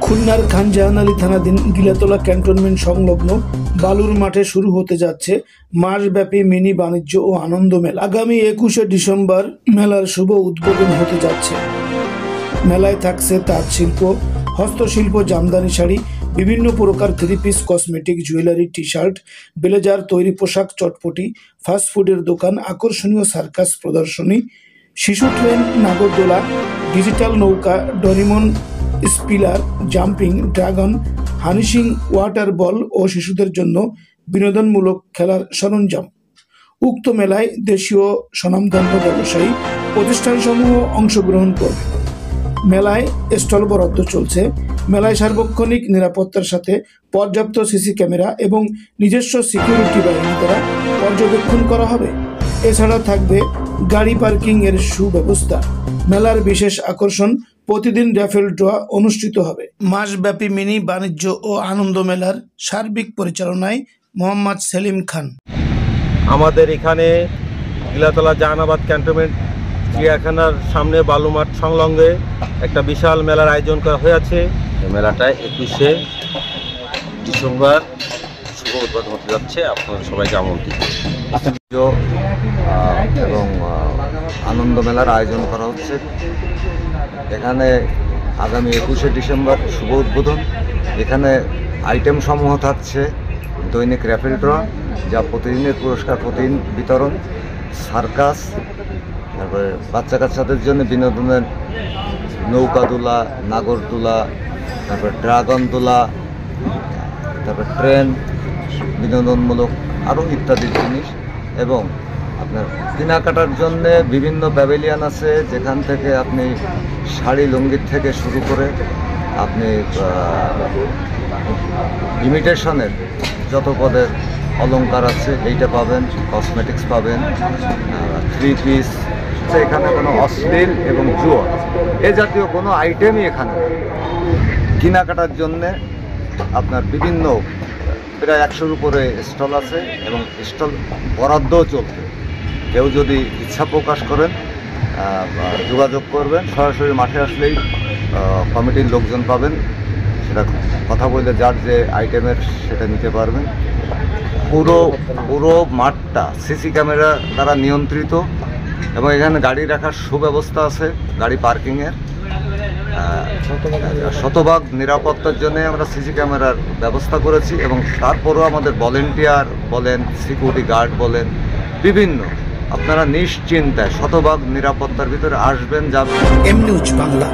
খুলনার খানজাহান থানাধীন গিলাতলা ক্যান্টনমেন্ট সংলগ্ন বালুর মাঠে শুরু হতে যাচ্ছে মাসব্যাপী মিনি বাণিজ্য ও আনন্দ মেলা। আগামী 21শে ডিসেম্বর মেলার শুভ উদ্বোধন হতে যাচ্ছে। মেলায় থাকছে তাঁত শিল্প, হস্তশিল্প, জামদানি শাড়ি, বিভিন্ন প্রকার three piece, cosmetic, jewellery, T shirt, blazer, তৈরি পোশাক, চটপটি, ফাস্টফুডের দোকান, আকর্ষণীয় সার্কাস প্রদর্শনী, শিশু ট্রেন, নাগরদোলা, ডিজিটাল নৌকা, ডরিমন, স্পিলার, জাম্পিং, ড্রাগন, হানিসিং, ওয়াটার বল ও শিশুদের জন্য বিনোদনমূলক খেলার সরঞ্জাম। উক্ত মেলায় দেশীয় স্বনামধন্য ব্যবসায়ী প্রতিষ্ঠানসমূহ অংশগ্রহণ করবে। মেলায় স্টল বরাদ্দ চলছে। মেলায় সার্বক্ষণিক নিরাপত্তার সাথে পর্যাপ্ত সিসি ক্যামেরা এবং নিজস্ব সিকিউরিটি বাহিনী দ্বারা পর্যবেক্ষণ করা হবে। এছাড়া থাকবে গাড়ি পার্কিং এর সুব্যবস্থা। মেলার বিশেষ আকর্ষণ, প্রতিদিন র্যাফেল ড্র অনুষ্ঠিত হবে। মাসব্যাপী মিনি বাণিজ্য ও আনন্দ মেলার সার্বিক পরিচালনায় মোহাম্মদ সেলিম খান। আমাদের এখানে গিলাতলা জাহানাবাদ ক্যান্টনমেন্ট চিড়িয়াখানার সামনে বালুমাঠ সংলগ্নে একটা বিশাল মেলার আয়োজন করা হয়েছে। এই মেলাটায় 21শে ডিসেম্বর শুভ উদ্বোধন হতে যাচ্ছে। আপনাদের সবাইকে আমন্ত্রিত। এবং আনন্দ মেলার আয়োজন করা হচ্ছে। এখানে আগামী 21শে ডিসেম্বর শুভ উদ্বোধন। এখানে আইটেম সমূহ থাকছে দৈনিক র্যাফেল ড্র, যা প্রতিদিনের পুরস্কার প্রতিদিন বিতরণ, সার্কাস, তারপরে বাচ্চা কাচ্চাদের জন্য বিনোদনের নৌকা দোলা, নাগরদোলা, তারপরে ড্রাগন দোলা, তারপরে ট্রেন, বিনোদনমূলক আরও ইত্যাদি জিনিস। এবং আপনার কেনাকাটার জন্যে বিভিন্ন প্যাভিলিয়ন আছে, যেখান থেকে আপনি শাড়ি লুঙ্গির থেকে শুরু করে আপনি ইমিটেশনের যত পদের অলংকার আছে এইটা পাবেন, কসমেটিক্স পাবেন, থ্রি পিস। এখানে কোনো অশ্লীল এবং জুয়া এ জাতীয় কোনো আইটেমই এখানে কেনাকাটার জন্যে আপনার বিভিন্ন প্রায় 100-র উপরে স্টল আছে এবং স্টল বরাদ্দও চলবে। কেউ যদি ইচ্ছা প্রকাশ করেন যোগাযোগ করবেন, সরাসরি মাঠে আসলেই কমিটির লোকজন পাবেন, সেটা কথা বললে যার যে আইটেমের সেটা নিতে পারবেন। পুরো মাঠটা সিসি ক্যামেরা দ্বারা নিয়ন্ত্রিত এবং এখানে গাড়ি রাখার সুব্যবস্থা আছে, গাড়ি পার্কিংয়ের। শতভাগ নিরাপত্তার জন্য আমরা সিসি ক্যামেরার ব্যবস্থা করেছি এবং তারপরেও আমাদের ভলেন্টিয়ার বলেন, সিকিউরিটি গার্ড বলেন, বিভিন্ন, আপনারা নিশ্চিন্তায় শতভাগ নিরাপত্তার ভিতরে আসবেন, যাবেন। M news Bangla.